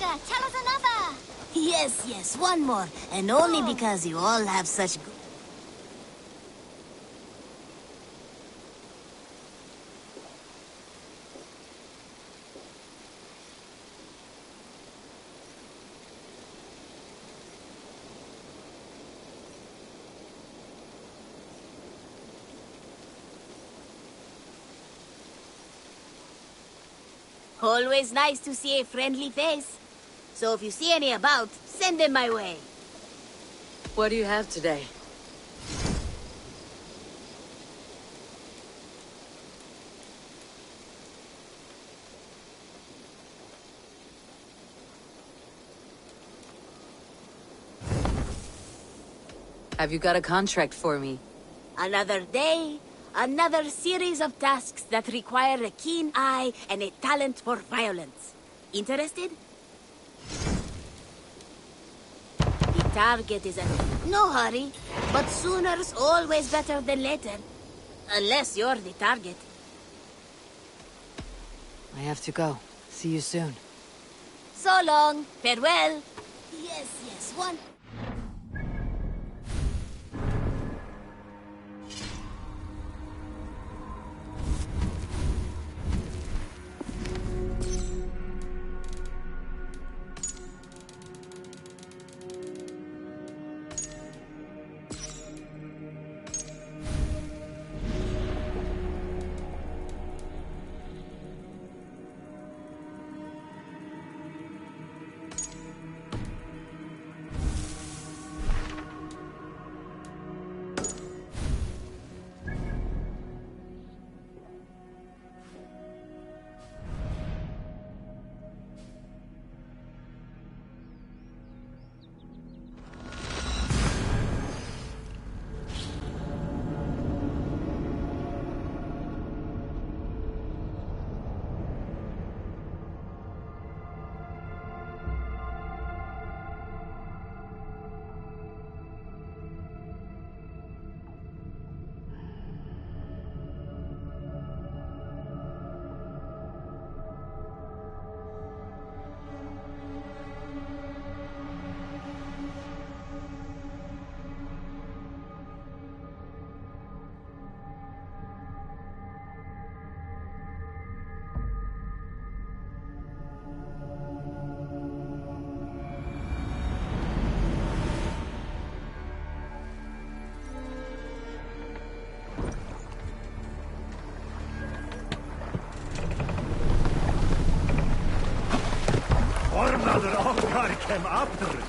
Master, tell us another. Yes, yes, one more. And only because you all have such good... Always nice to see a friendly face. So if you see any about, send them my way. What do you have today? Have you got a contract for me? Another day, another series of tasks that require a keen eye and a talent for violence. Interested? The target is no hurry, but sooner's always better than later. Unless you're the target. I have to go. See you soon. So long. Farewell. Yes, yes, one... Ormaður okkar kem aftur.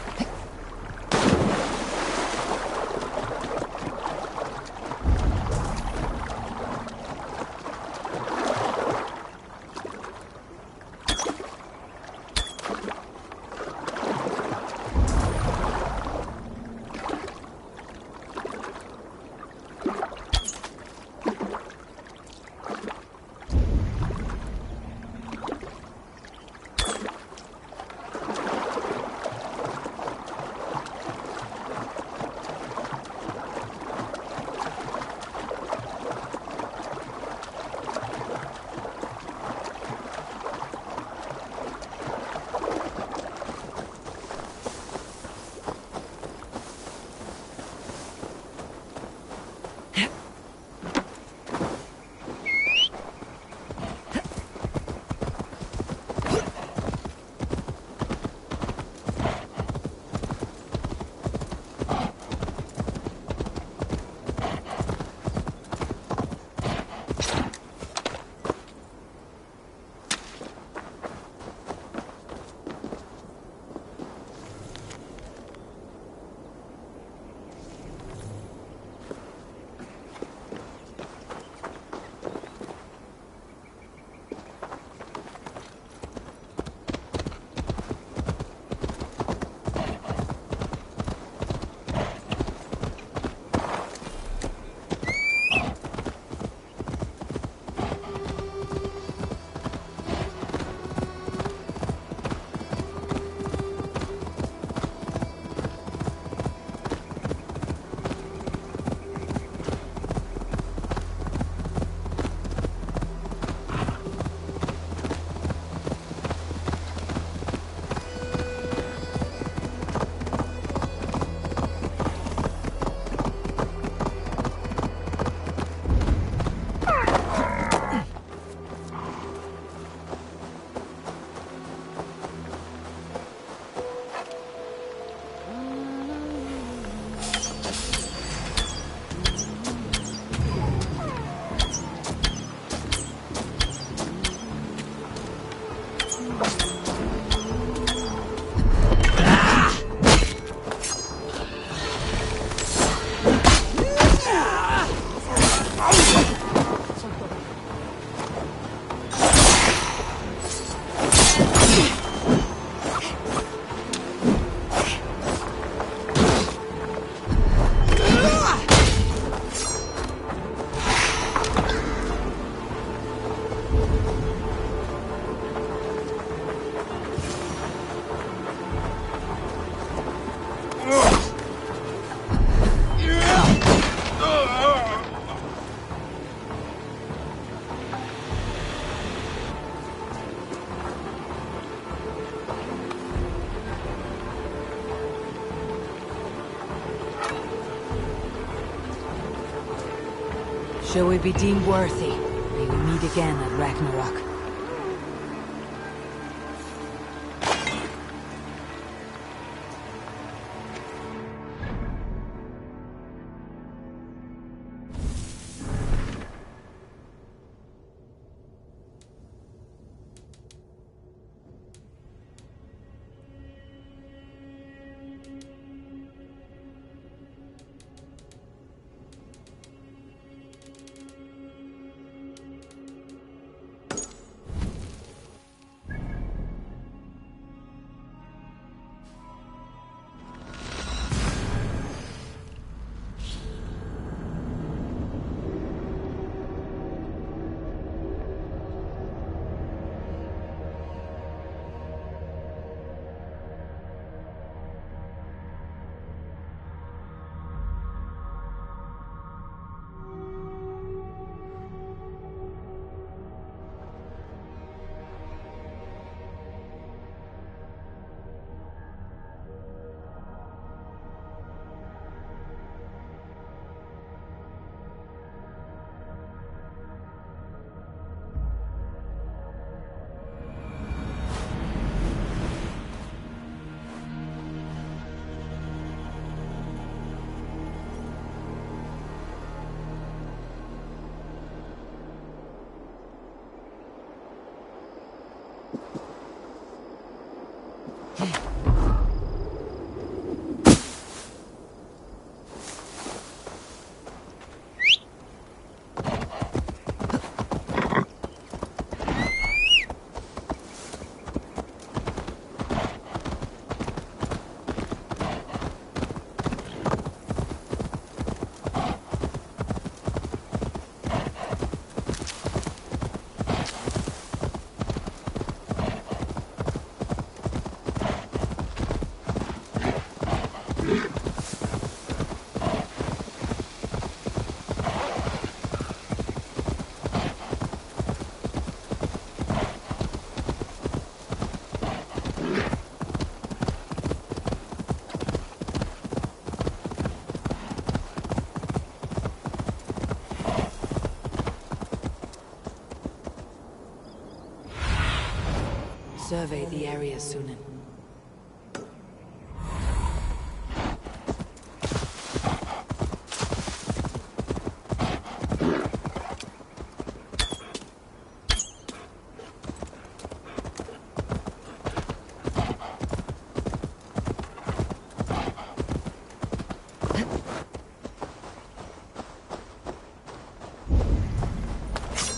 Shall we be deemed worthy? May we meet again at Ragnarok. Survey the area, Sunan.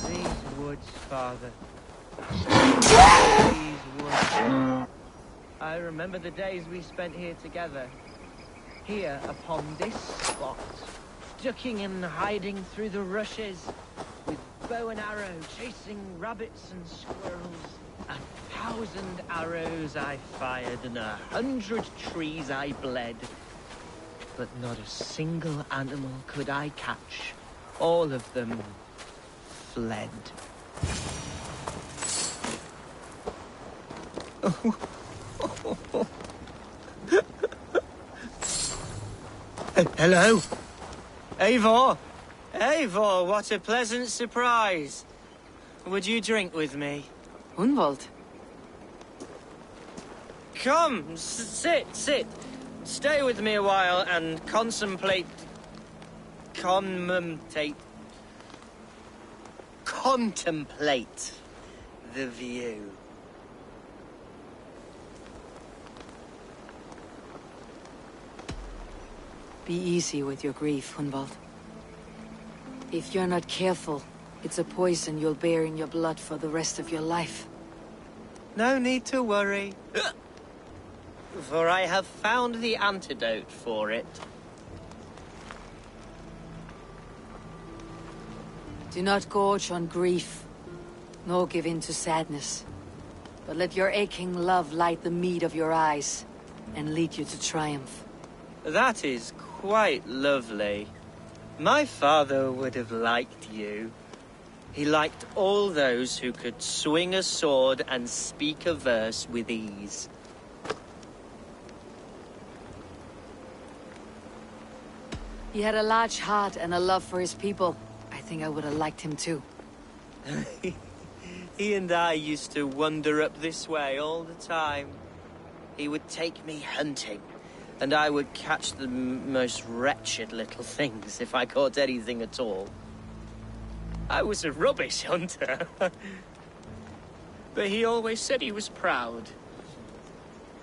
These woods, Father. These woods. I remember the days we spent here together. Here, upon this spot. Ducking and hiding through the rushes. With bow and arrow, chasing rabbits and squirrels. 1,000 arrows I fired and 100 trees I bled. But not a single animal could I catch. All of them fled. Hello? Eivor? Eivor, what a pleasant surprise. Would you drink with me? Hunwald? Come, sit. Stay with me a while and contemplate the view. Be easy with your grief, Hunwald. If you're not careful, it's a poison you'll bear in your blood for the rest of your life. No need to worry. For I have found the antidote for it. Do not gorge on grief, nor give in to sadness. But let your aching love light the mead of your eyes, and lead you to triumph. That is quite lovely. My father would have liked you. He liked all those who could swing a sword and speak a verse with ease. He had a large heart and a love for his people, I think I would have liked him too. He and I used to wander up this way all the time. He would take me hunting, and I would catch the most wretched little things if I caught anything at all. I was a rubbish hunter. But he always said he was proud.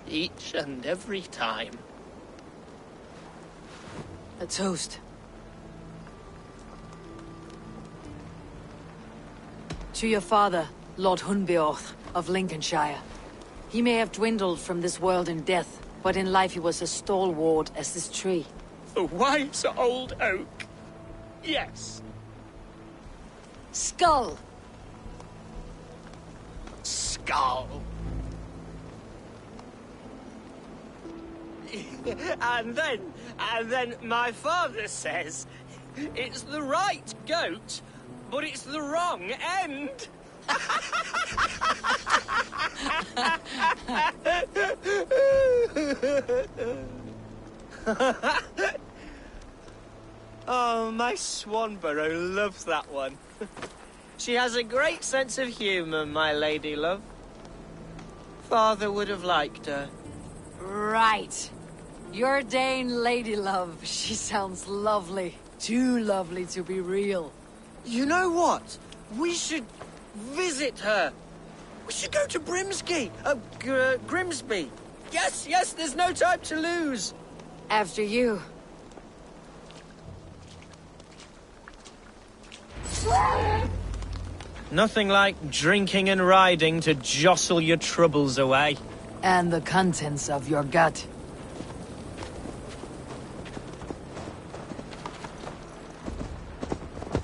Each and every time. A toast. To your father, Lord Hunbeorth of Lincolnshire. He may have dwindled from this world in death, but in life he was as stalwart as this tree. A wise old oak. Yes. Skull! Skull. And then my father says, it's the right goat, but it's the wrong end. Oh, my Swanborough loves that one. She has a great sense of humour, my lady love. Father would have liked her. Right. Your Dane lady love. She sounds lovely. Too lovely to be real. You know what? We should visit her. We should go to Grimsby. Yes, there's no time to lose. After you. Nothing like drinking and riding to jostle your troubles away. And the contents of your gut.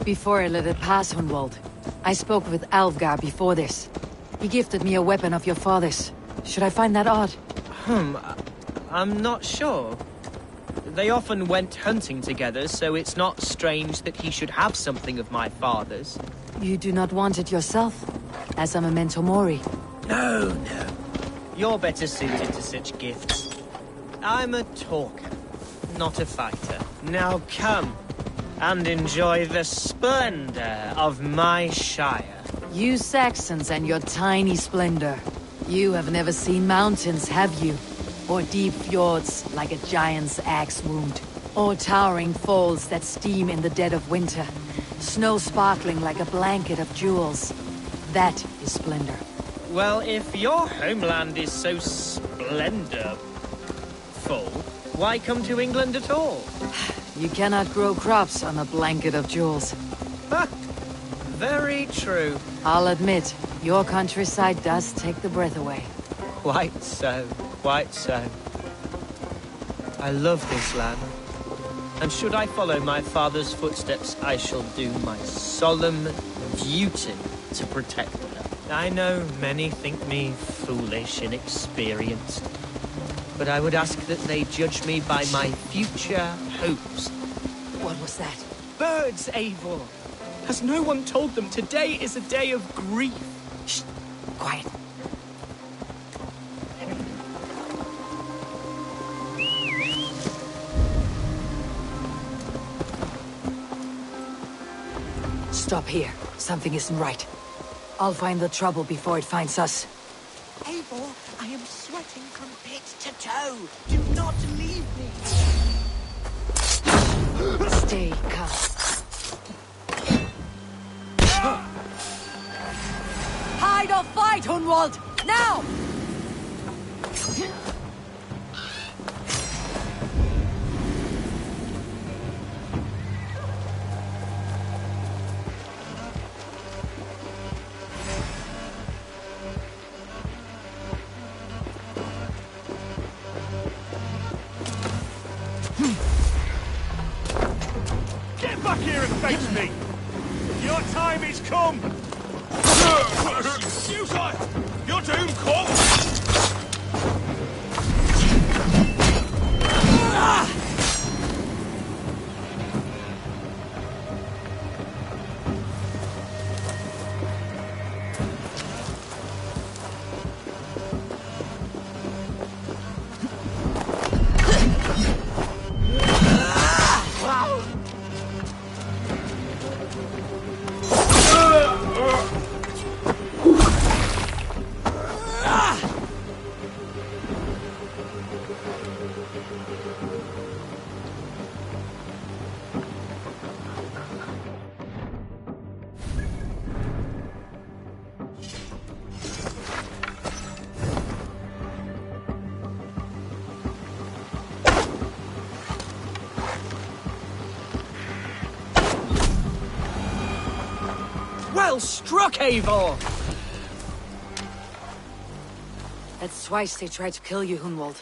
Before I let it pass, Hunwald, I spoke with Alfgar before this. He gifted me a weapon of your father's. Should I find that odd? I'm not sure. They often went hunting together, so it's not strange that he should have something of my father's. You do not want it yourself? As a memento mori? No. You're better suited to such gifts. I'm a talker, not a fighter. Now come and enjoy the splendor of my shire. You Saxons and your tiny splendor. You have never seen mountains, have you? Or deep fjords like a giant's axe wound? Or towering falls that steam in the dead of winter? Snow sparkling like a blanket of jewels? That is splendor. Well, if your homeland is so splendorful, why come to England at all? You cannot grow crops on a blanket of jewels. Very true. I'll admit, your countryside does take the breath away. Quite so. I love this land. And should I follow my father's footsteps, I shall do my solemn duty to protect her. I know many think me foolish, inexperienced, but I would ask that they judge me by my future hopes. What was that? Birds, Eivor! Has no one told them today is a day of grief? Shh! Quiet. Stop here. Something isn't right. I'll find the trouble before it finds us. Eivor, I am sweating from pit to toe. Do not leave me. Stay calm. Hide or fight, Hunwald! Now! Get back here and face me! Your time is come! Suicide! Your doom calls! Well struck, Eivor! That's twice they tried to kill you, Hunwald.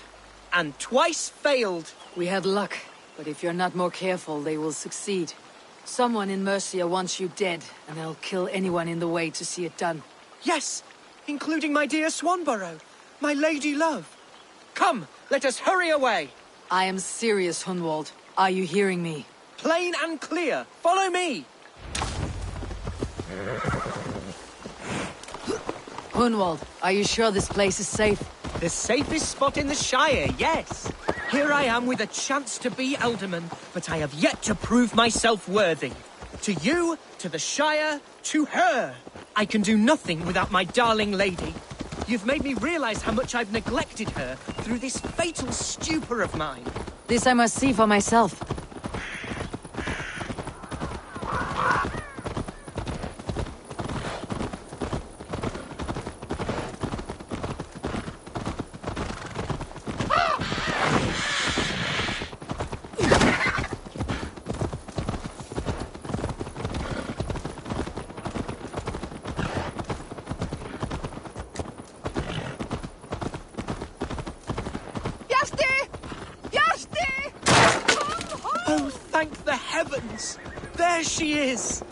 And twice failed. We had luck, but if you're not more careful, they will succeed. Someone in Mercia wants you dead, and they'll kill anyone in the way to see it done. Yes, including my dear Swanborough, my lady love. Come, let us hurry away. I am serious, Hunwald. Are you hearing me? Plain and clear. Follow me. Hunwald, are you sure this place is safe? The safest spot in the Shire, yes. Here I am with a chance to be Alderman, but I have yet to prove myself worthy. To you, to the Shire, to her. I can do nothing without my darling lady. You've made me realize how much I've neglected her through this fatal stupor of mine. This I must see for myself. Oh, thank the heavens! There she is!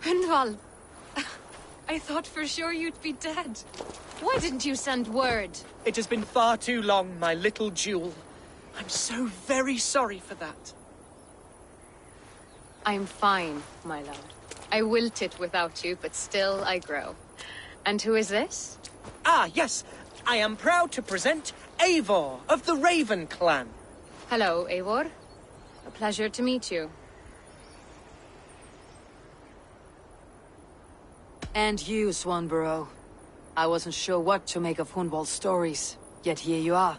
Hunwald, I thought for sure you'd be dead. Why didn't you send word? It has been far too long, my little jewel. I'm so very sorry for that. I'm fine, my love. I wilted without you, but still I grow. And who is this? Ah, yes. I am proud to present Eivor of the Raven clan. Hello, Eivor. A pleasure to meet you. And you, Swanborough. I wasn't sure what to make of Hunwald's stories, yet here you are.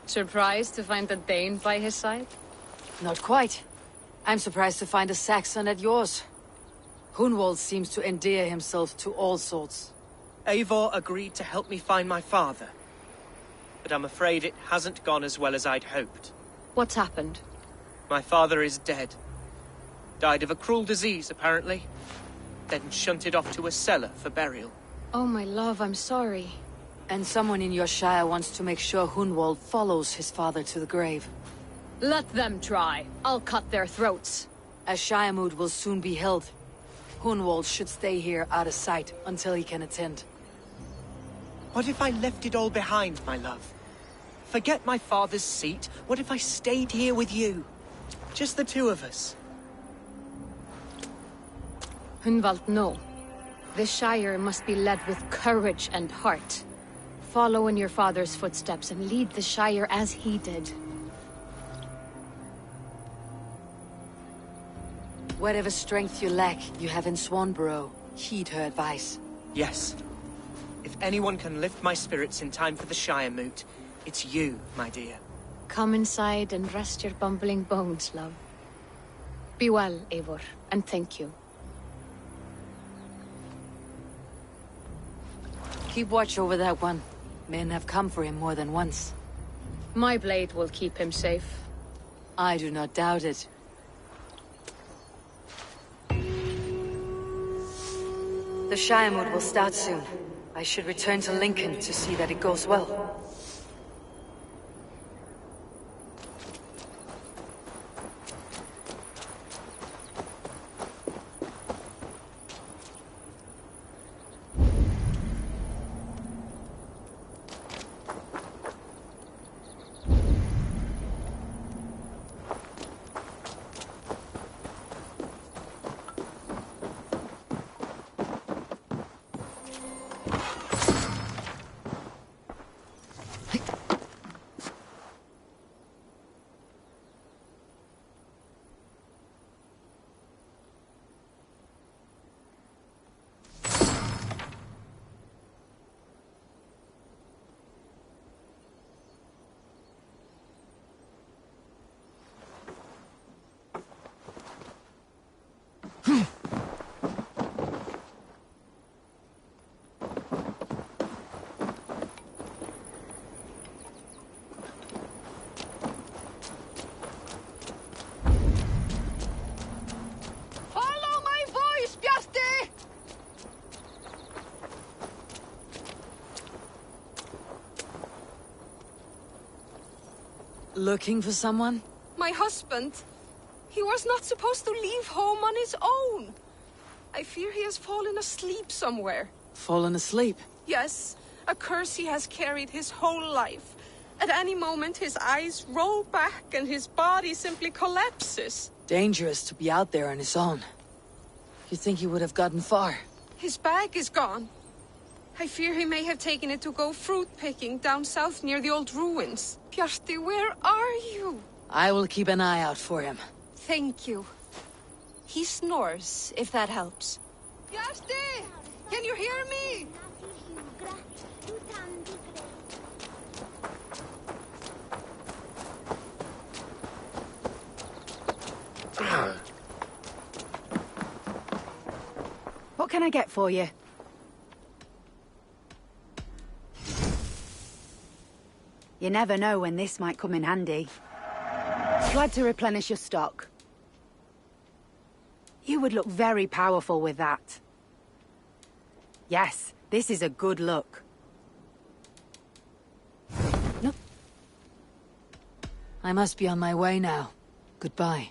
Surprised to find a Dane by his side? Not quite. I'm surprised to find a Saxon at yours. Hunwald seems to endear himself to all sorts. Eivor agreed to help me find my father. But I'm afraid it hasn't gone as well as I'd hoped. What's happened? My father is dead. Died of a cruel disease, apparently. Then shunted off to a cellar for burial. Oh, my love, I'm sorry. And someone in your shire wants to make sure Hunwald follows his father to the grave. Let them try. I'll cut their throats. A shire moot will soon be held. Hunwald should stay here out of sight until he can attend. What if I left it all behind, my love? Forget my father's seat. What if I stayed here with you? Just the two of us. Hunwald, no. The Shire must be led with courage and heart. Follow in your father's footsteps and lead the Shire as he did. Whatever strength you lack, you have in Swanborough. Heed her advice. Yes. If anyone can lift my spirits in time for the Shire moot, it's you, my dear. Come inside and rest your bumbling bones, love. Be well, Eivor, and thank you. Keep watch over that one. Men have come for him more than once. My blade will keep him safe. I do not doubt it. The Shiremood will start soon. I should return to Lincoln to see that it goes well. Looking for someone? My husband. He was not supposed to leave home on his own. I fear he has fallen asleep somewhere. Fallen asleep? Yes, a curse he has carried his whole life. At any moment, his eyes roll back and his body simply collapses. Dangerous to be out there on his own. You think he would have gotten far? His bag is gone. I fear he may have taken it to go fruit picking down south near the old ruins. Bjarti, where are you? I will keep an eye out for him. Thank you. He snores, if that helps. Bjarti! Can you hear me? What can I get for you? You never know when this might come in handy. Glad to replenish your stock. You would look very powerful with that. Yes, this is a good look. No. I must be on my way now. Goodbye.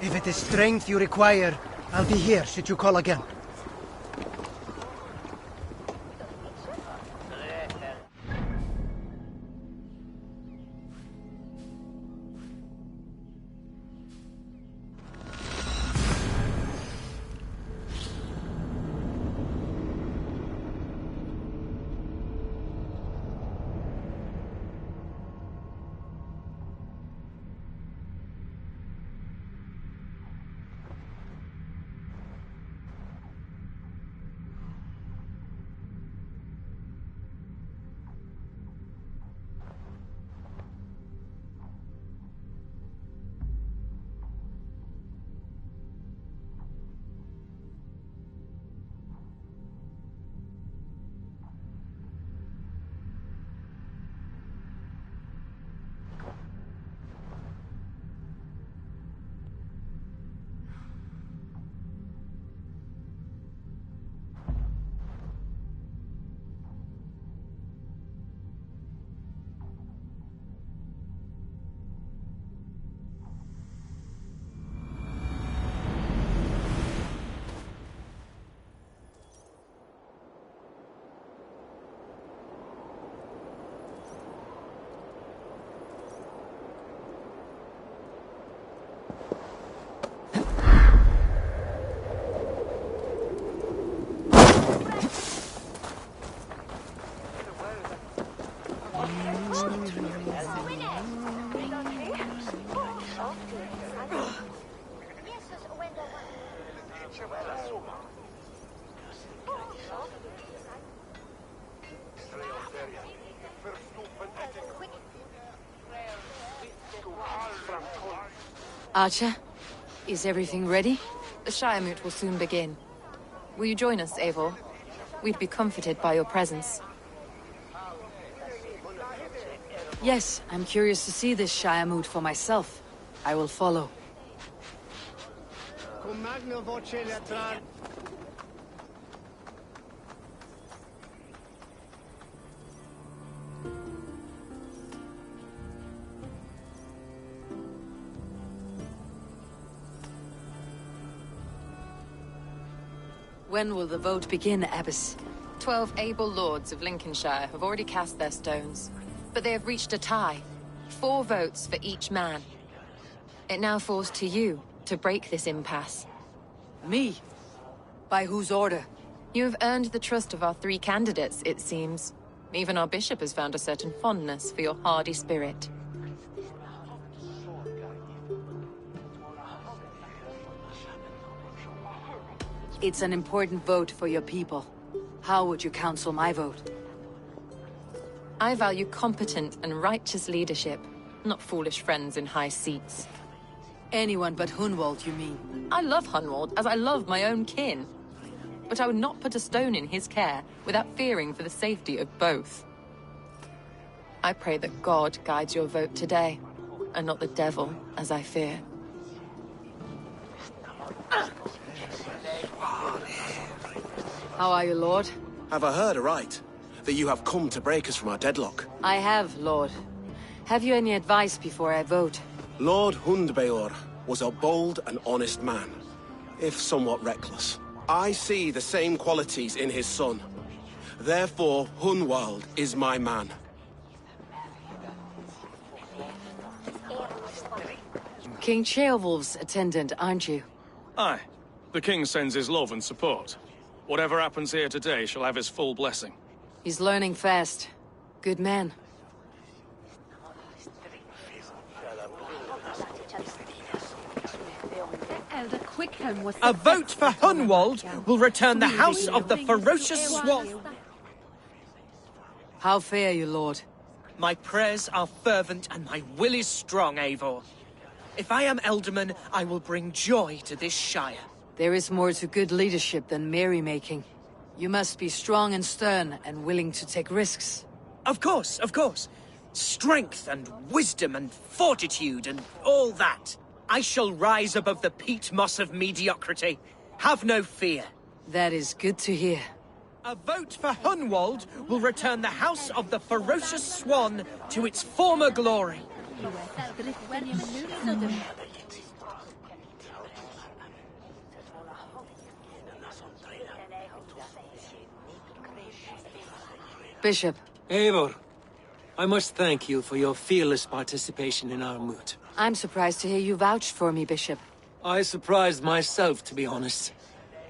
If it is strength you require, I'll be here should you call again. Archer, is everything ready? The Shiremoot will soon begin. Will you join us, Eivor? We'd be comforted by your presence. Yes, I'm curious to see this Shiremoot for myself. I will follow. When will the vote begin, Abbess? 12 able lords of Lincolnshire have already cast their stones, but they have reached a tie. 4 votes for each man. It now falls to you to break this impasse. Me? By whose order? You have earned the trust of our 3 candidates, it seems. Even our bishop has found a certain fondness for your hardy spirit. It's an important vote for your people. How would you counsel my vote? I value competent and righteous leadership, not foolish friends in high seats. Anyone but Hunwald, you mean? I love Hunwald as I love my own kin. But I would not put a stone in his care without fearing for the safety of both. I pray that God guides your vote today, and not the devil, as I fear. How are you, Lord? Have I heard aright? That you have come to break us from our deadlock? I have, Lord. Have you any advice before I vote? Lord Hundbeor was a bold and honest man, if somewhat reckless. I see the same qualities in his son. Therefore, Hunwald is my man. King Ceolwulf's attendant, aren't you? Aye. The king sends his love and support. Whatever happens here today shall have his full blessing. He's learning fast. Good man. A vote for Hunwald will return the House of the Ferocious Swan. How fare you, Lord? My prayers are fervent and my will is strong, Eivor. If I am Elderman, I will bring joy to this Shire. There is more to good leadership than merrymaking. You must be strong and stern and willing to take risks. Of course, of course. Strength and wisdom and fortitude and all that. I shall rise above the peat moss of mediocrity. Have no fear. That is good to hear. A vote for Hunwald will return the House of the Ferocious Swan to its former glory. Bishop. Eivor, I must thank you for your fearless participation in our moot. I'm surprised to hear you vouched for me, Bishop. I surprised myself, to be honest.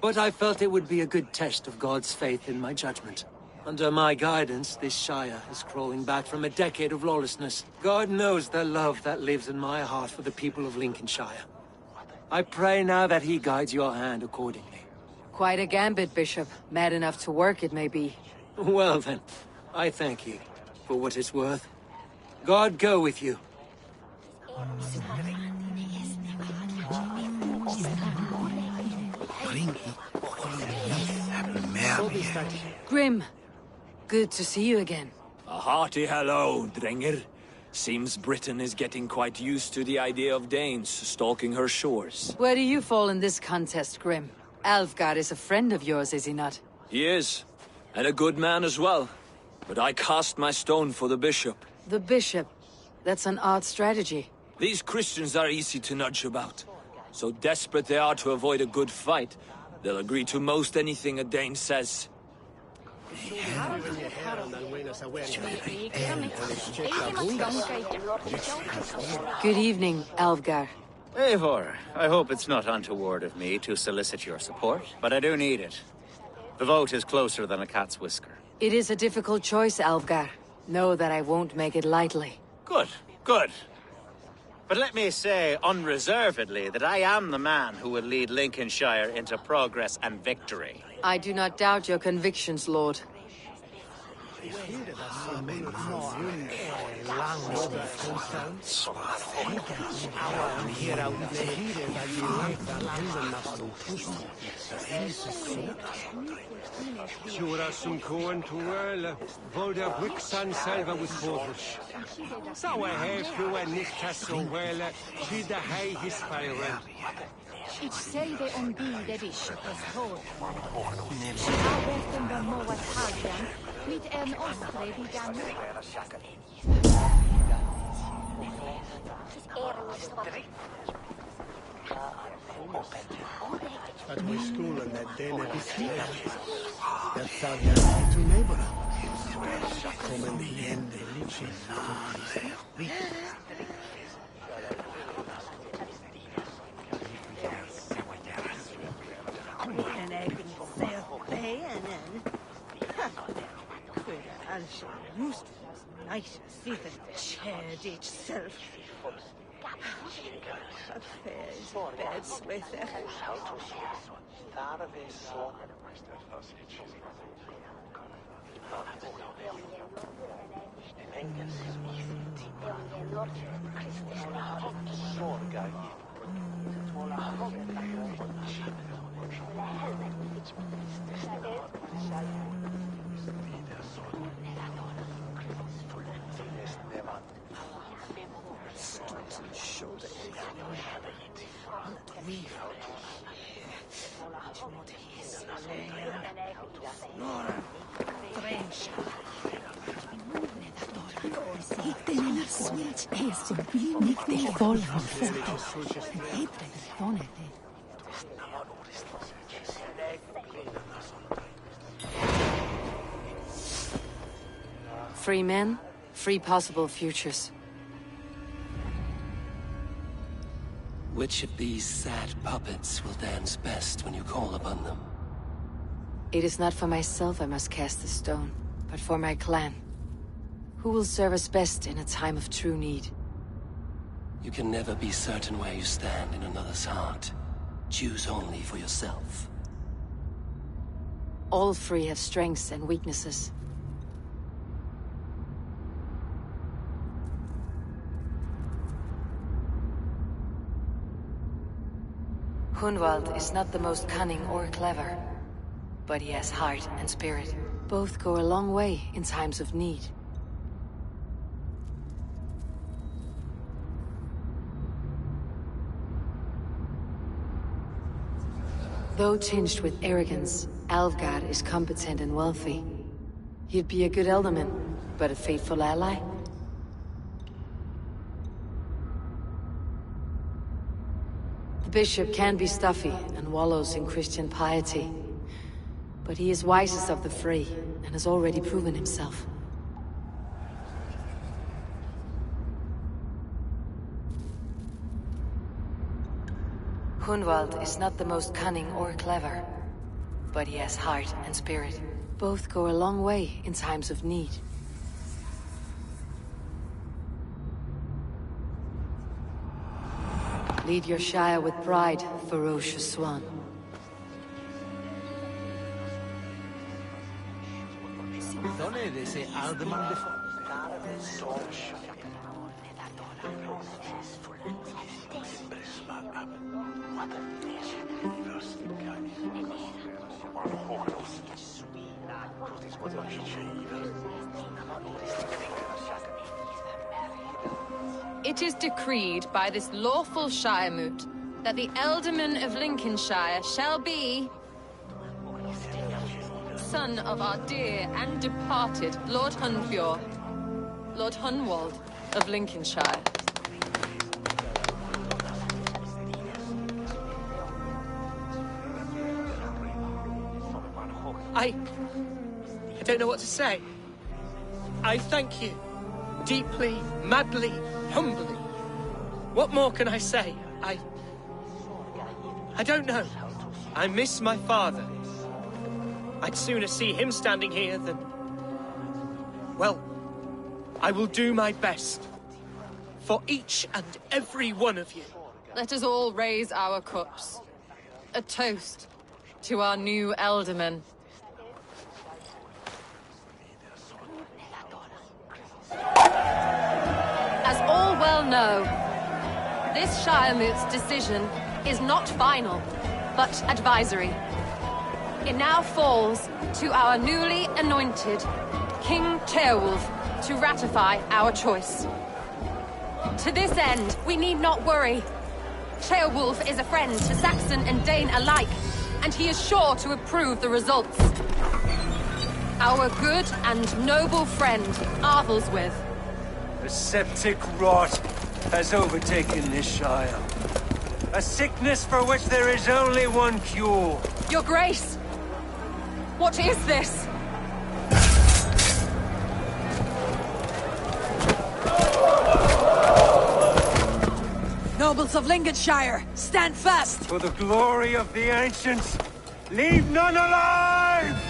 But I felt it would be a good test of God's faith in my judgment. Under my guidance, this Shire is crawling back from a decade of lawlessness. God knows the love that lives in my heart for the people of Lincolnshire. I pray now that he guides your hand accordingly. Quite a gambit, Bishop. Mad enough to work, it may be. Well then, I thank you, for what it's worth. God go with you. Grim, good to see you again. A hearty hello, Drenger. Seems Britain is getting quite used to the idea of Danes stalking her shores. Where do you fall in this contest, Grim? Alfgar is a friend of yours, is he not? He is, and a good man as well. But I cast my stone for the bishop. The bishop? That's an odd strategy. These Christians are easy to nudge about. So desperate they are to avoid a good fight, they'll agree to most anything a Dane says. Good evening, Alfgar. Eivor, I hope it's not untoward of me to solicit your support, but I do need it. The vote is closer than a cat's whisker. It is a difficult choice, Alfgar. Know that I won't make it lightly. Good, good. But let me say unreservedly that I am the man who will lead Lincolnshire into progress and victory. I do not doubt your convictions, Lord. Jura som koen toel, volder Wixan selva with Forbush. So I have flu and Nikta so well, did the hay his fire. Ich säger om det bishop är hård. Jag vet om de må vara haljan, mitt en ostre vid den. At my school and that day at this year. That's how you are to neighbor. Come in the end, they live En egen benen. Alltså, just nice sitter chaired itself. Affairs, beds with it. Free men, free possible futures. Which of these sad puppets will dance best when you call upon them? It is not for myself I must cast the stone, but for my clan. Who will serve us best in a time of true need? You can never be certain where you stand in another's heart. Choose only for yourself. All three have strengths and weaknesses. Hunwald is not the most cunning or clever, but he has heart and spirit. Both go a long way in times of need. Though tinged with arrogance, Alfgar is competent and wealthy. He'd be a good elderman, but a faithful ally. The bishop can be stuffy and wallows in Christian piety. But he is wisest of the Free, and has already proven himself. Hunwald is not the most cunning or clever, but he has heart and spirit. Both go a long way in times of need. Lead your Shire with pride, ferocious swan. It is decreed by this lawful Shiremoot that the Ealdorman of Lincolnshire shall be son of our dear and departed Lord Hunfjord, Lord Hunwald of Lincolnshire. I don't know what to say. I thank you. Deeply, madly, humbly. What more can I say? I don't know. I miss my father. I'd sooner see him standing here than... Well, I will do my best. For each and every one of you. Let us all raise our cups. A toast to our new Ealdorman. As all well know, this Shiremoot's decision is not final, but advisory. It now falls to our newly anointed King Ceolwulf to ratify our choice. To this end, we need not worry. Ceolwulf is a friend to Saxon and Dane alike, and he is sure to approve the results. Our good and noble friend, Arthelswith. The septic rot has overtaken this Shire. A sickness for which there is only one cure. Your Grace! What is this? Nobles of Lincolnshire, stand fast! For the glory of the ancients, leave none alive!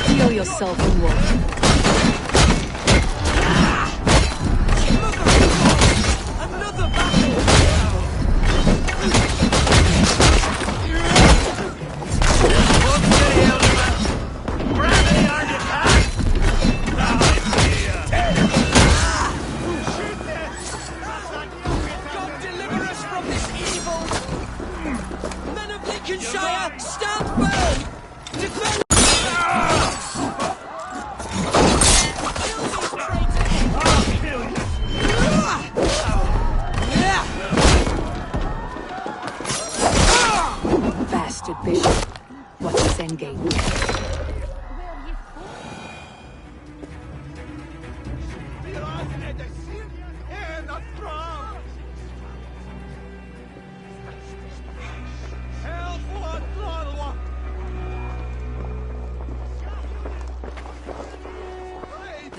Steel yourself and walk.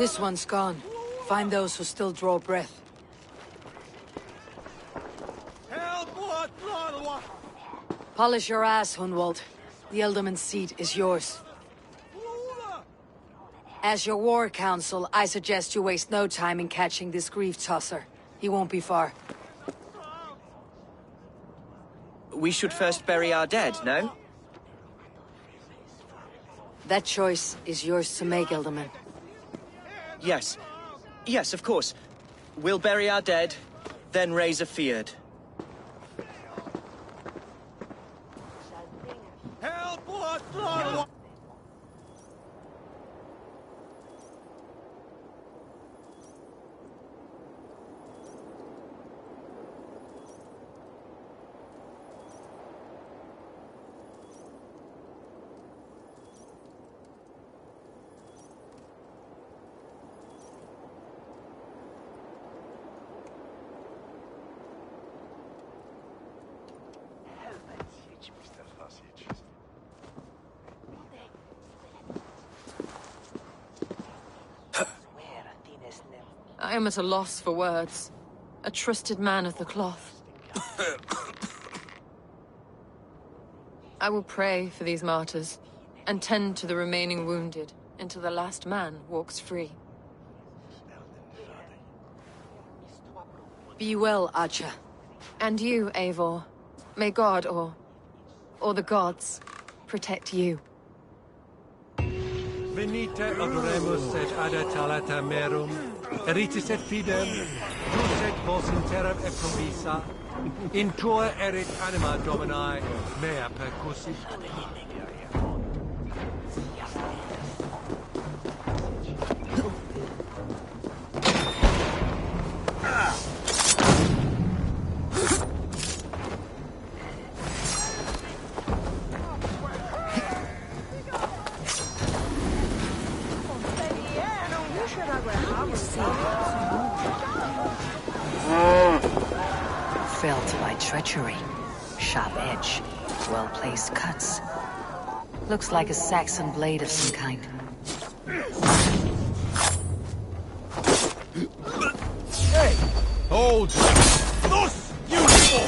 This one's gone. Find those who still draw breath. Polish your ass, Hunwald. The Ealdorman's seat is yours. As your war council, I suggest you waste no time in catching this grief tosser. He won't be far. We should first bury our dead, no? That choice is yours to make, Ealdorman. Yes. Yes, of course. We'll bury our dead, then raise a feard. I am at a loss for words. A trusted man of the cloth. I will pray for these martyrs, and tend to the remaining wounded, until the last man walks free. Be well, Archer. And you, Eivor. May God, or the gods, protect you. Venite odoremus et adatalata merum, eritis et fidem, jus et vos in terram e provisa, in tua erit anima Domini, mea percussit. Felt by treachery. Sharp edge. Well-placed cuts. Looks like a Saxon blade of some kind. Hey! Hold! Thus, you fool!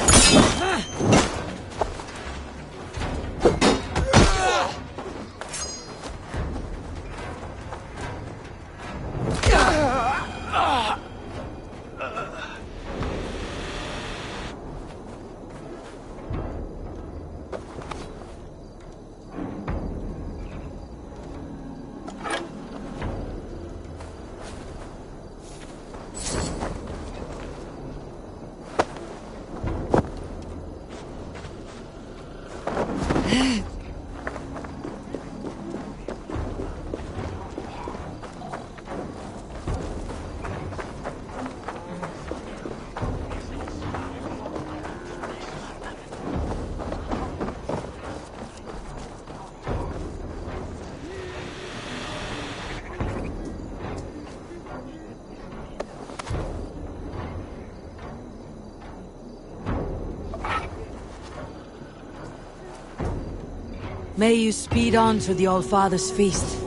May you speed on to the All-Father's feast.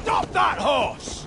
Stop that horse!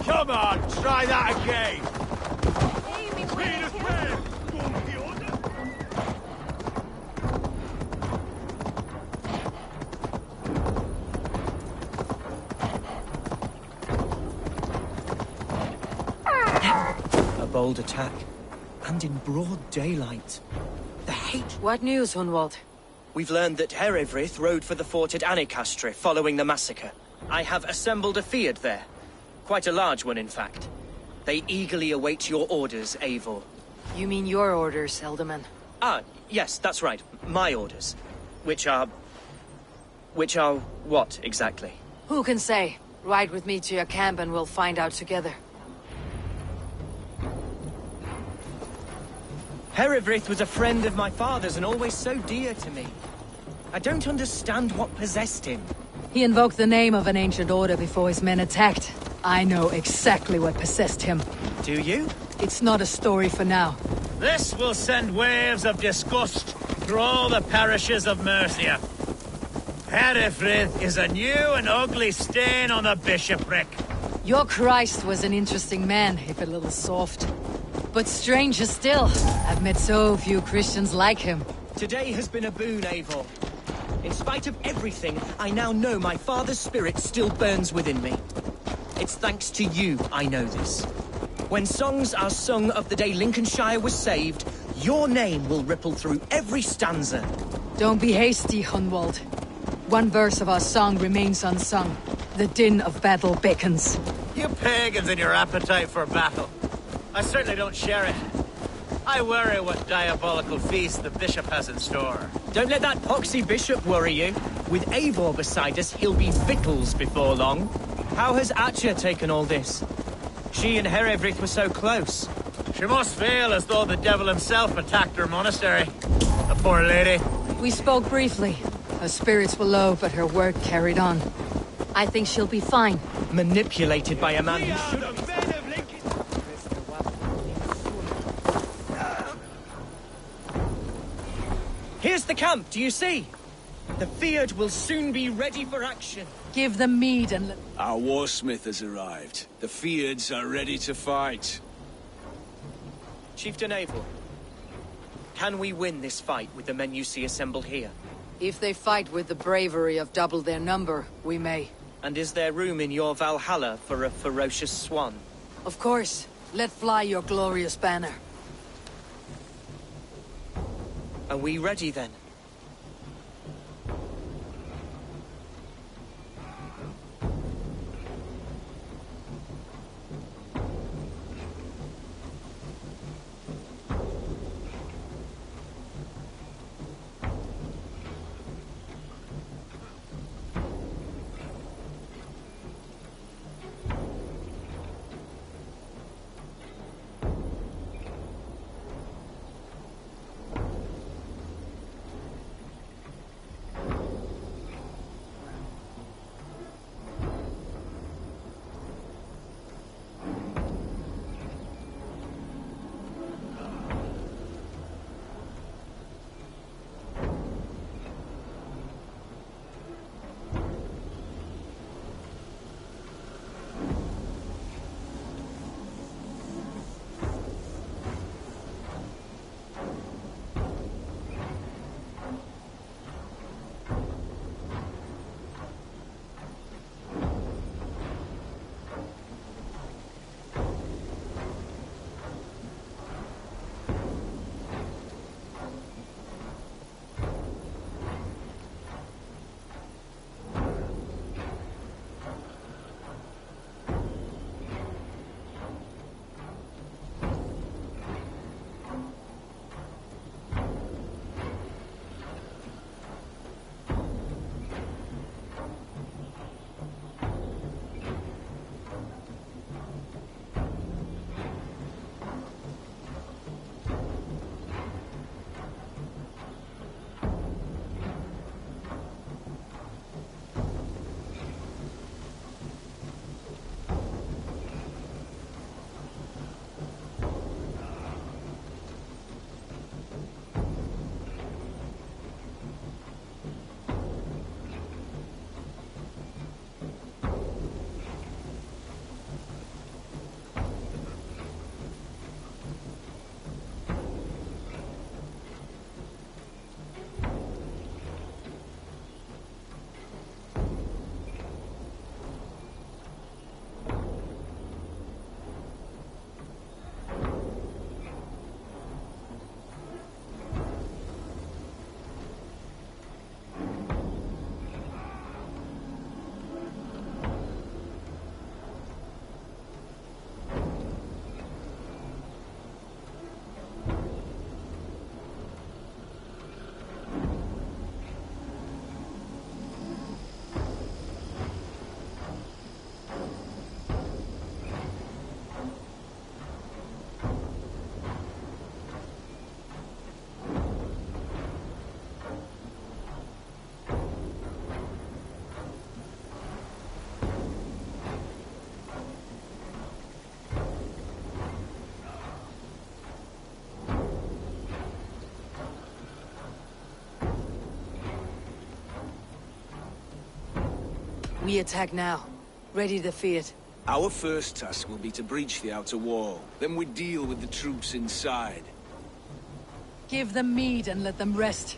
Come on, try that again! A bold attack, and in broad daylight. The hate. What news, Hunwald? We've learned that Herefrith rode for the fort at Annikastre following the massacre. I have assembled a field there. Quite a large one, in fact. They eagerly await your orders, Eivor. You mean your orders, Elderman? Ah, yes, that's right. My orders. Which are what, exactly? Who can say? Ride with me to your camp and we'll find out together. Herefrith was a friend of my father's and always so dear to me. I don't understand what possessed him. He invoked the name of an ancient order before his men attacked. I know exactly what possessed him. Do you? It's not a story for now. This will send waves of disgust through all the parishes of Mercia. Herefrith is a new and ugly stain on the bishopric. Your Christ was an interesting man, if a little soft. But stranger still, I've met so few Christians like him. Today has been a boon, Eivor. In spite of everything, I now know my father's spirit still burns within me. It's thanks to you I know this. When songs are sung of the day Lincolnshire was saved, your name will ripple through every stanza. Don't be hasty, Hunwald. One verse of our song remains unsung. The din of battle beckons. You pagans and your appetite for battle. I certainly don't share it. I worry what diabolical feast the bishop has in store. Don't let that poxy bishop worry you. With Eivor beside us, he'll be victuals before long. How has Atcha taken all this? She and Herefrith were so close. She must feel as though the devil himself attacked her monastery. The poor lady. We spoke briefly. Her spirits were low, but her word carried on. I think she'll be fine. Manipulated by a man who should have... Here's the camp, do you see? The Fyrd will soon be ready for action. Give them mead and... Our warsmith has arrived. The Fyrds are ready to fight. Chieftain Eivor, can we win this fight with the men you see assembled here? If they fight with the bravery of double their number, we may. And is there room in your Valhalla for a ferocious swan? Of course. Let fly your glorious banner. Are we ready then? We attack now. Ready to defeat it. Our first task will be to breach the outer wall. Then we deal with the troops inside. Give them meat and let them rest.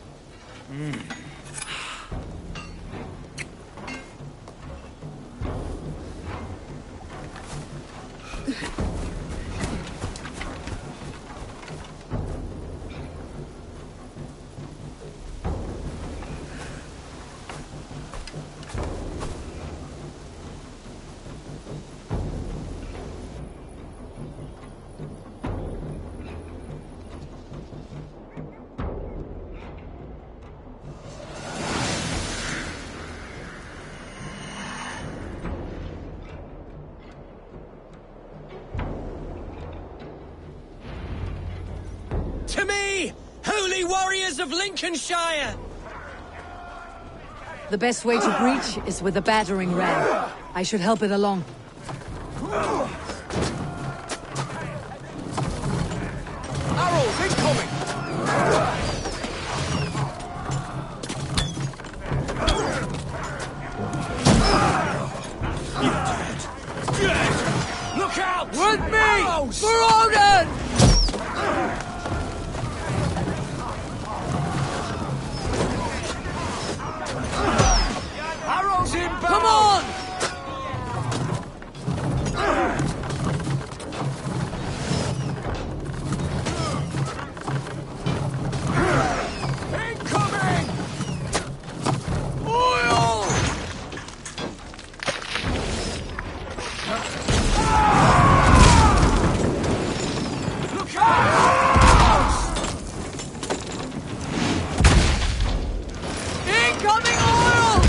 To me, holy warriors of Lincolnshire! The best way to breach is with a battering ram. I should help it along. Arrows incoming! Dead! Look out! With me! Arrows! For Odin! Arrows inbound! Come on! Incoming! Oil! Look out! Incoming oil!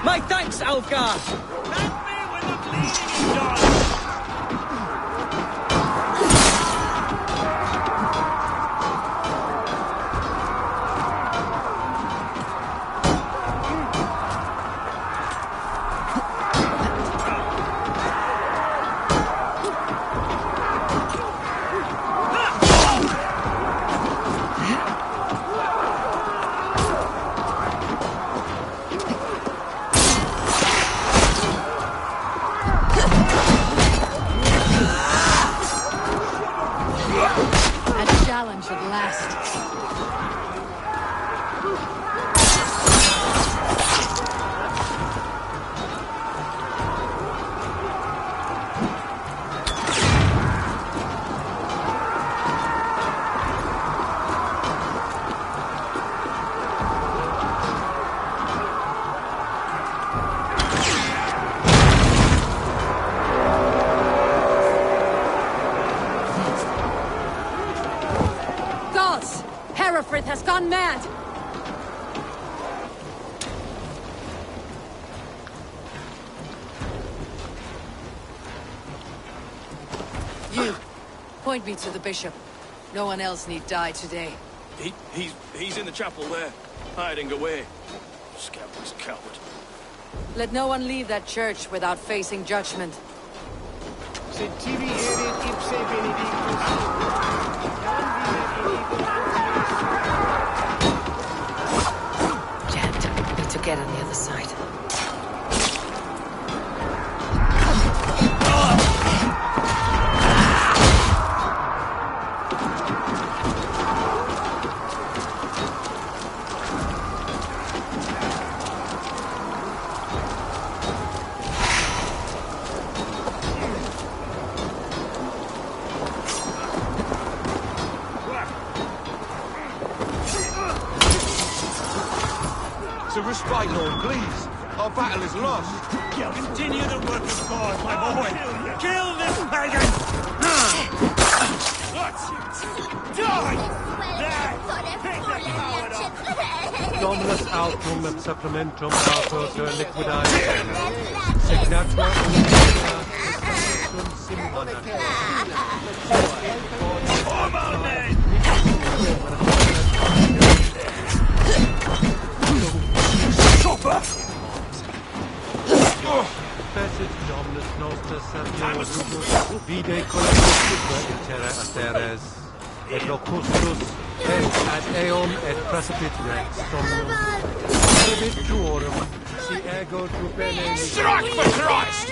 My thanks, Alfgar! Challenge at last. Has gone mad! You, point me to the bishop. No one else need die today. He's in the chapel there, hiding away. Scabby's coward. Let no one leave that church without facing judgment. Sed tibi erit ipse benedictus. To get on the other side. To respite, Lord, please. Our battle is lost. Continue the work of God, my boy. Kill this pagan! Dominus autum supplementum autor liquidae signatura unitia simana. Fecit Dominus nostra Sergio vide collectus in terra asteres et locustus et ad eum et precipit rex somnum ebit tuorum si ego tu bene Strike for Christ!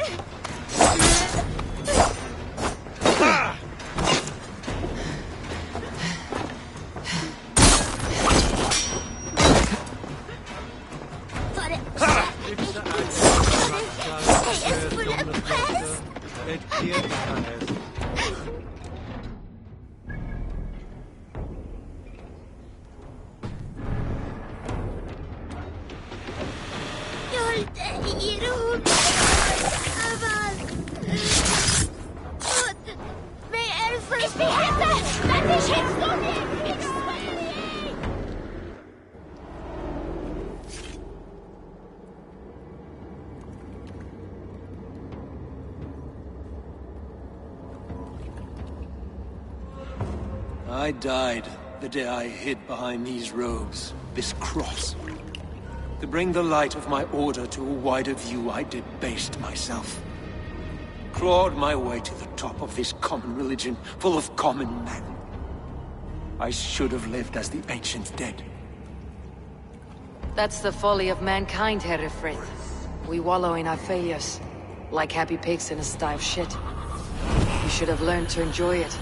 I died the day I hid behind these robes, this cross. To bring the light of my order to a wider view, I debased myself. Clawed my way to the top of this common religion, full of common men. I should have lived as the ancient dead. That's the folly of mankind, Herefrith. We wallow in our failures, like happy pigs in a sty of shit. You should have learned to enjoy it.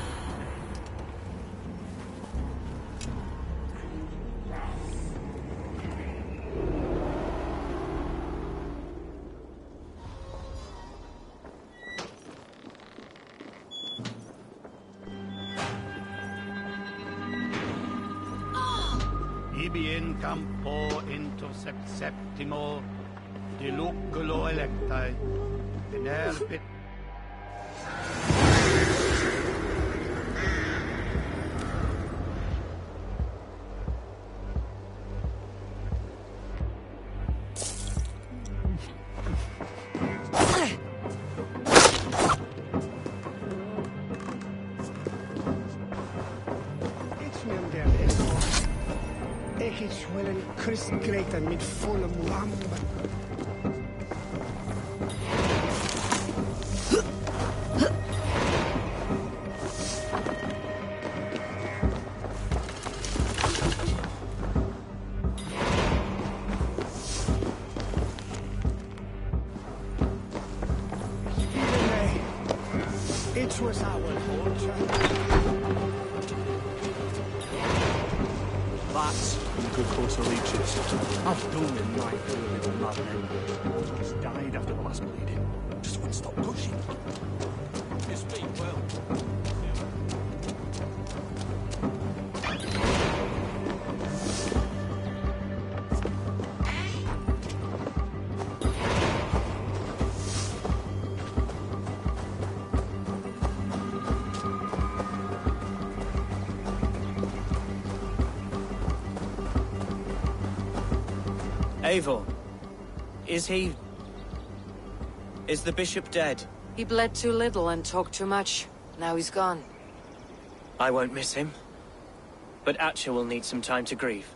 Ibi in campo intercept septimo de loculo electae venerbit Chris Grayton mid Fulham Lamb. It was our fortune. That's a good course of leeches. I've done in my good little madmen. Just died after the last bleeding. Just wouldn't stop gushing. You speak well. Eivor, is he... is the bishop dead? He bled too little and talked too much. Now he's gone. I won't miss him. But Atcha will need some time to grieve.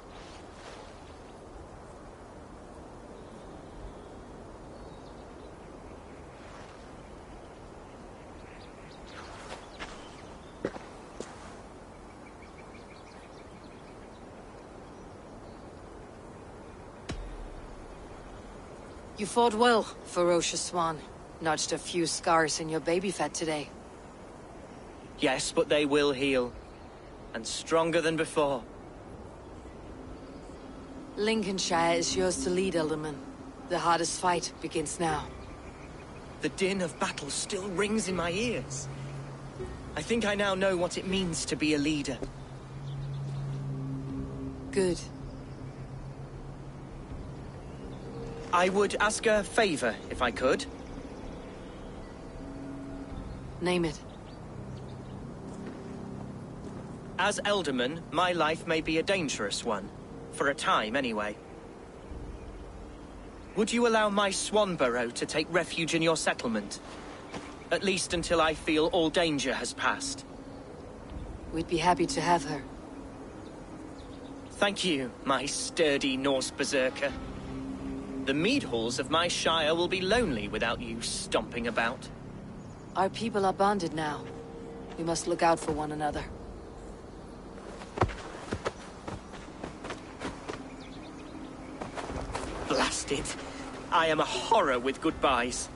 You fought well, ferocious swan. Notched a few scars in your baby fat today. Yes, but they will heal. And stronger than before. Lincolnshire is yours to lead, Alderman. The hardest fight begins now. The din of battle still rings in my ears. I think I now know what it means to be a leader. Good. I would ask a favor, if I could. Name it. As Elderman, my life may be a dangerous one. For a time, anyway. Would you allow my Swanborough to take refuge in your settlement? At least until I feel all danger has passed. We'd be happy to have her. Thank you, my sturdy Norse berserker. The mead halls of my shire will be lonely without you stomping about. Our people are bonded now. We must look out for one another. Blast it! I am a horror with goodbyes.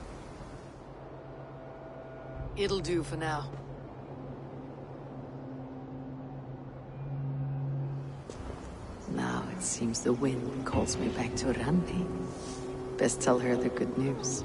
It'll do for now. Now it seems the wind calls me back to Randi. Best tell her the good news.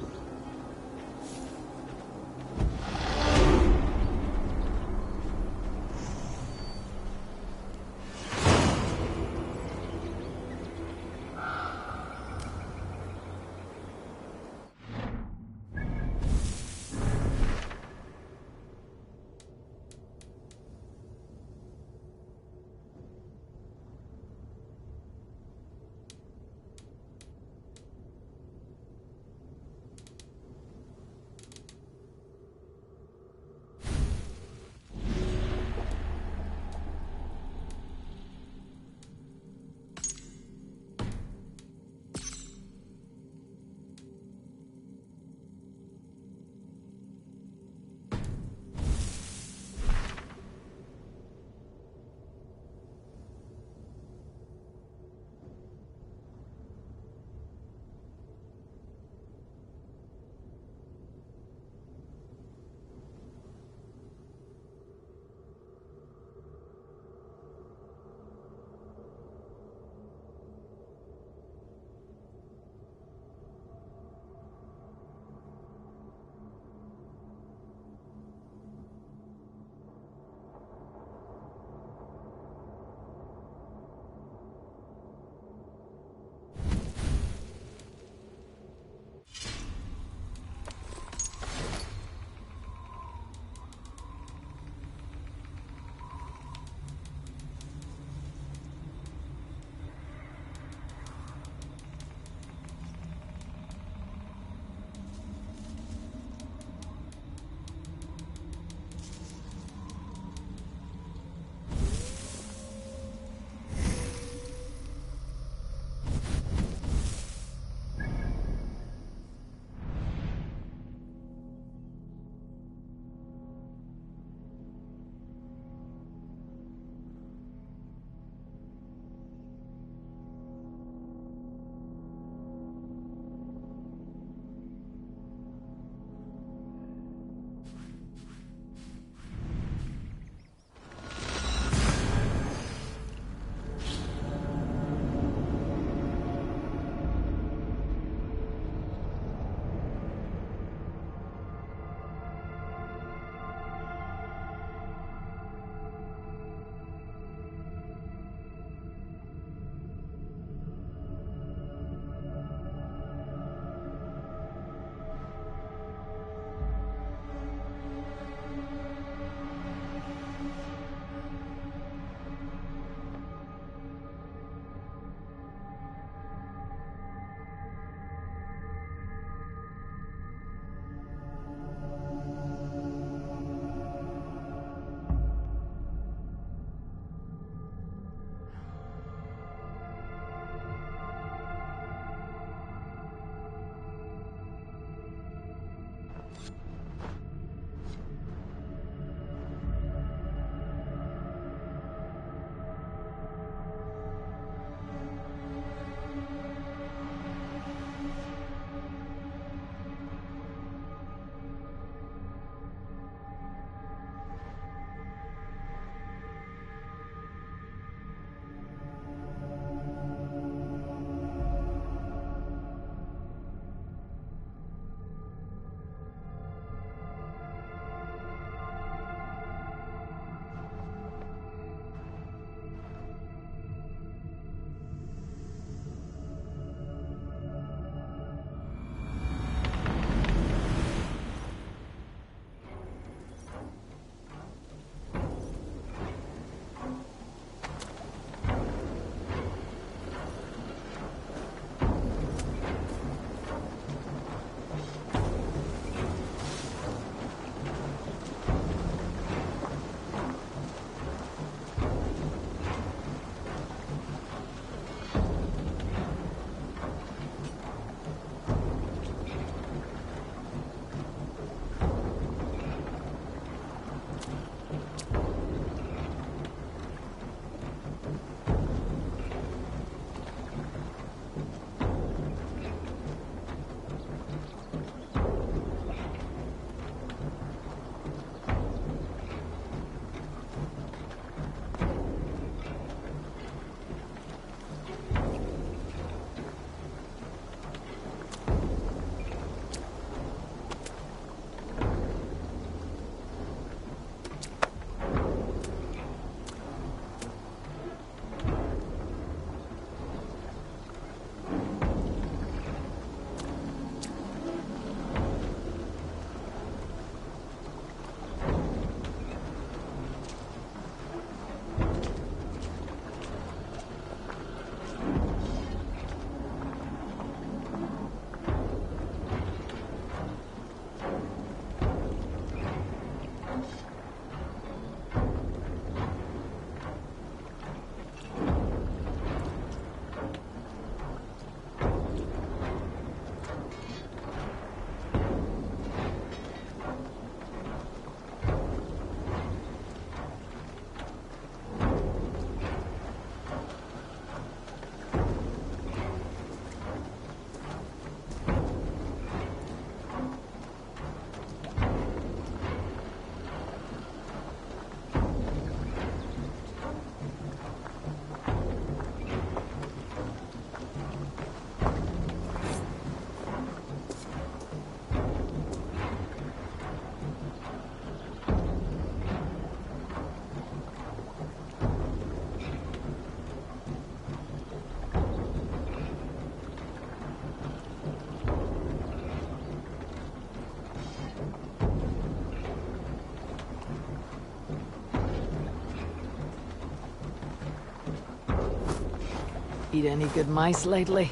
Eat any good mice lately?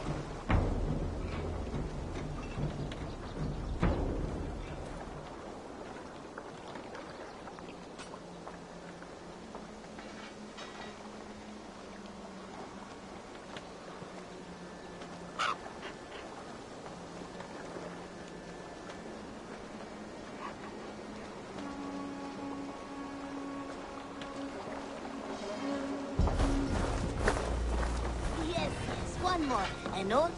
Yes, one more. And on.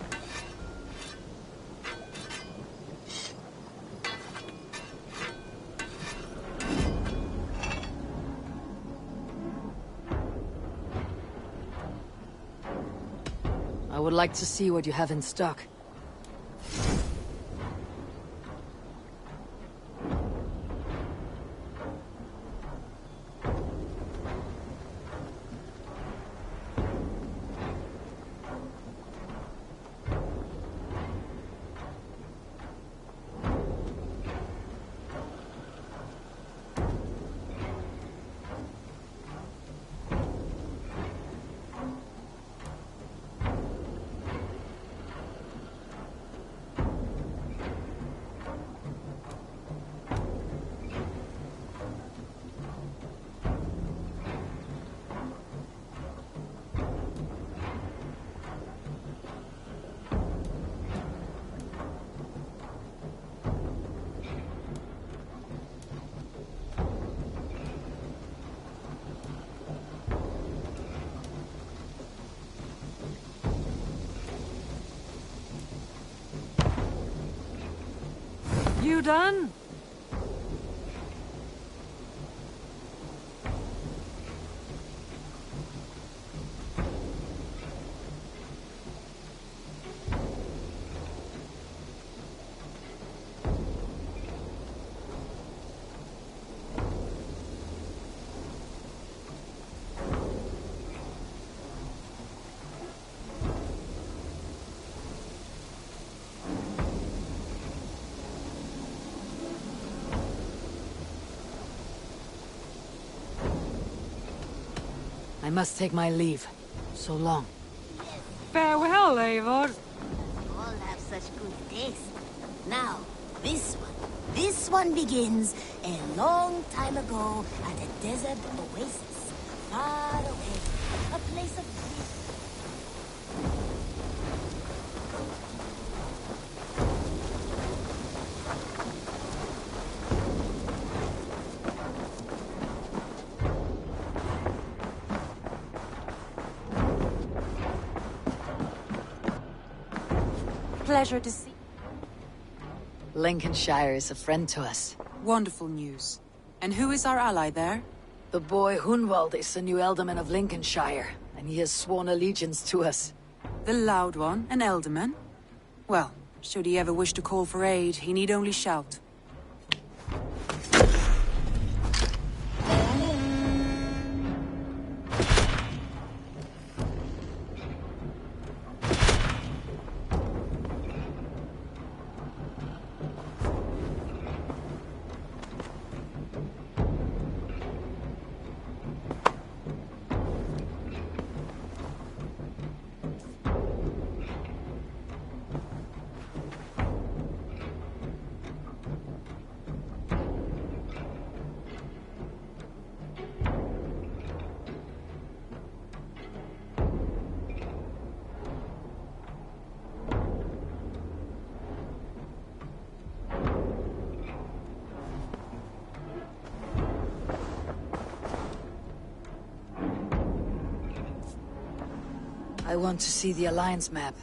I would like to see what you have in stock. You done? I must take my leave. So long. Farewell, Eivor. All have such good taste. Now, this one. This one begins a long time ago at a desert oasis, far away. A place of peace. Pleasure to see. Lincolnshire is a friend to us. Wonderful news. And who is our ally there? The boy Hunwald is the new alderman of Lincolnshire, and he has sworn allegiance to us. The loud one, an elderman? Well, should he ever wish to call for aid, he need only shout. I want to see the Alliance map.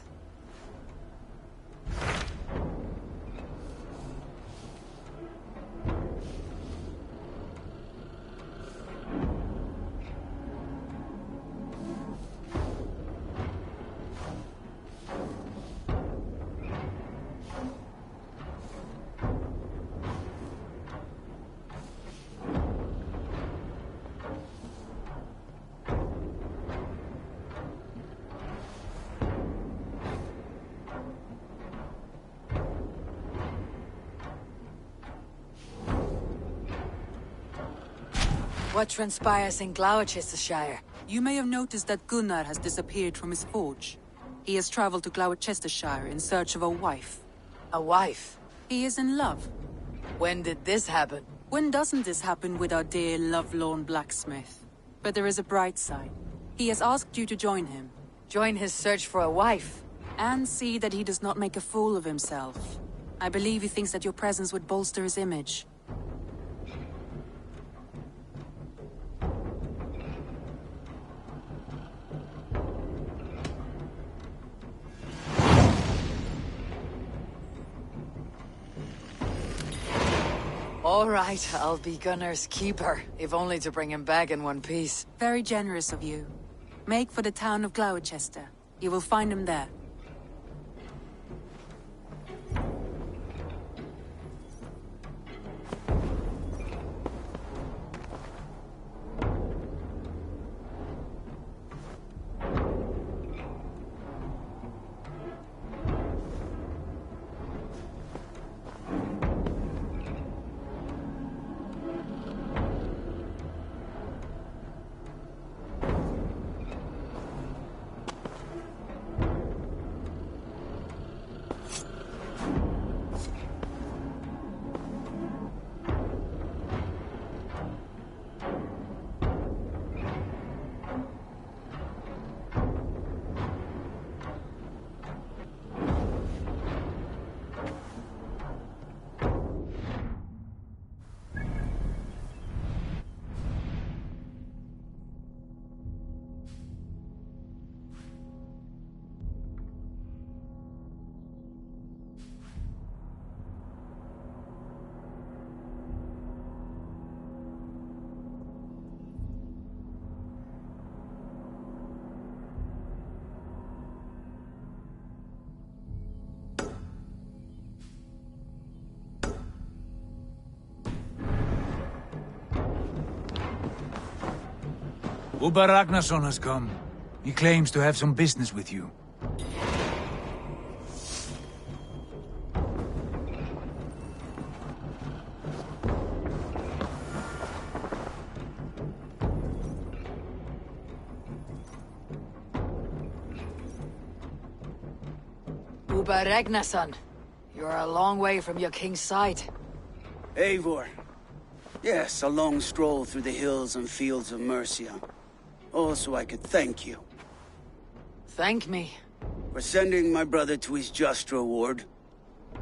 What transpires in Gloucestershire? You may have noticed that Gunnar has disappeared from his forge. He has traveled to Gloucestershire in search of a wife. A wife? He is in love. When did this happen? When doesn't this happen with our dear lovelorn blacksmith? But there is a bright side. He has asked you to join him. Join his search for a wife? And see that he does not make a fool of himself. I believe he thinks that your presence would bolster his image. All right, I'll be Gunnar's keeper, if only to bring him back in one piece. Very generous of you. Make for the town of Gloucester. You will find him there. Uber Ragnarsson has come. He claims to have some business with you. Uber Ragnarsson, you're a long way from your king's side. Eivor. Yes, a long stroll through the hills and fields of Mercia. Also, I could thank you. Thank me? For sending my brother to his just reward.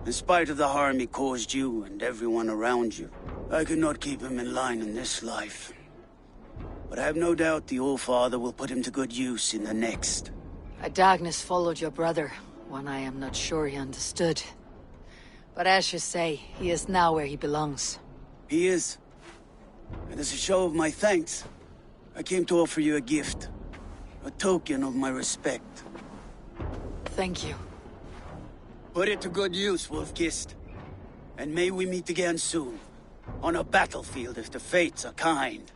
In spite of the harm he caused you and everyone around you, I could not keep him in line in this life. But I have no doubt the All-Father will put him to good use in the next. A darkness followed your brother, one I am not sure he understood. But as you say, he is now where he belongs. He is. And as a show of my thanks, I came to offer you a gift. A token of my respect. Thank you. Put it to good use, Wolf-Kissed. And may we meet again soon. On a battlefield if the fates are kind.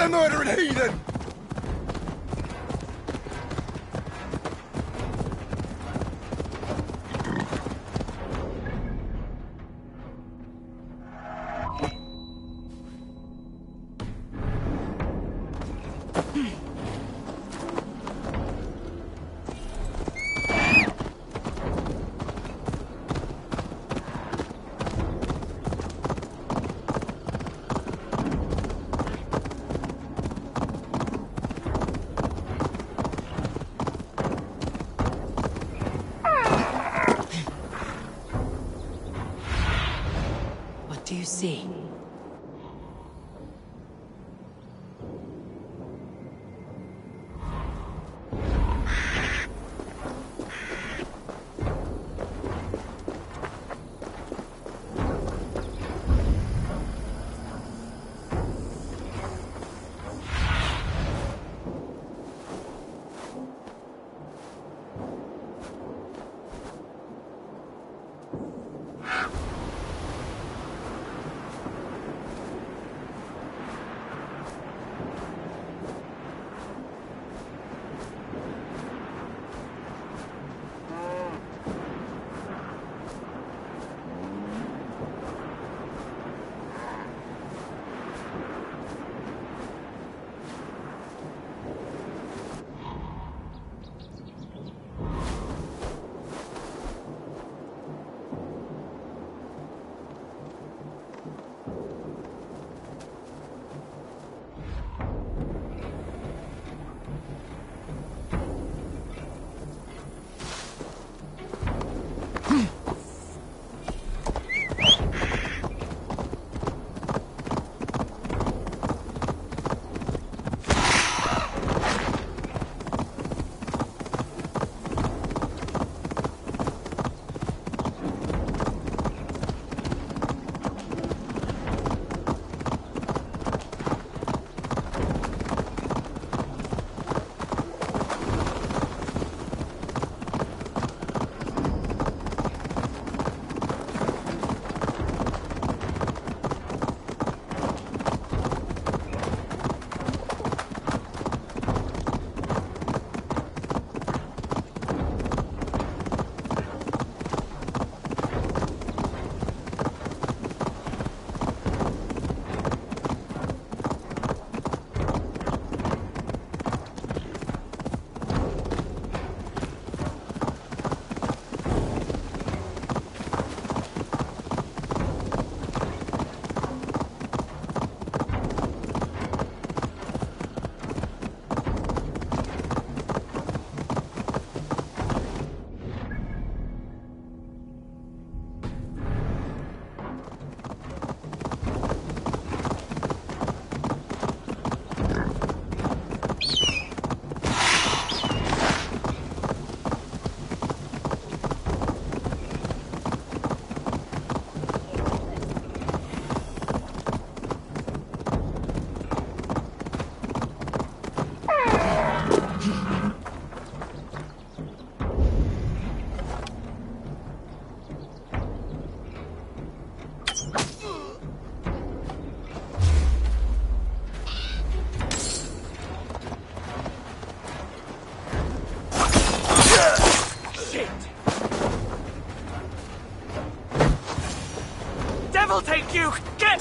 the murdering heathen! What do you see? Devil take you! Get!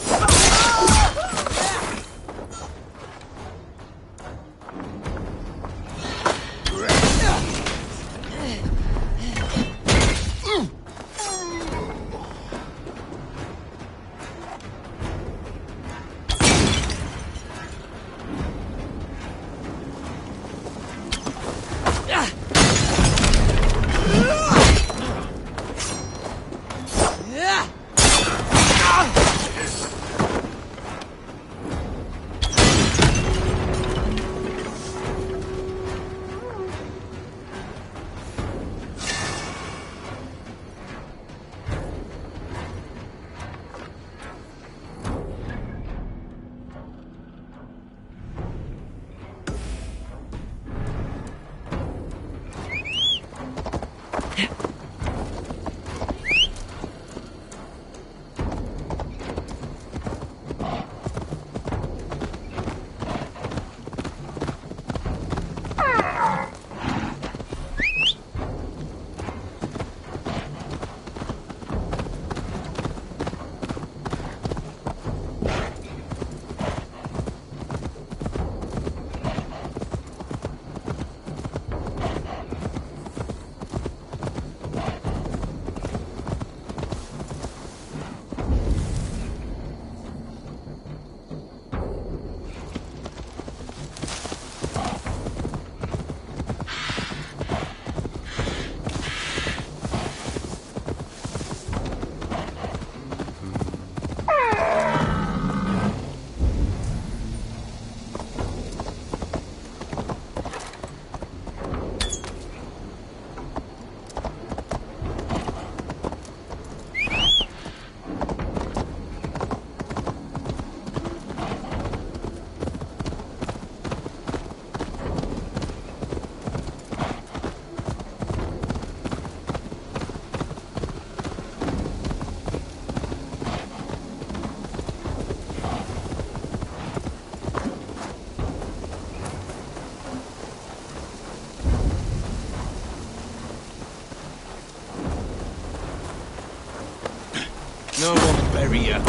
No one bury you.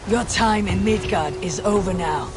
Your time in Midgard is over now.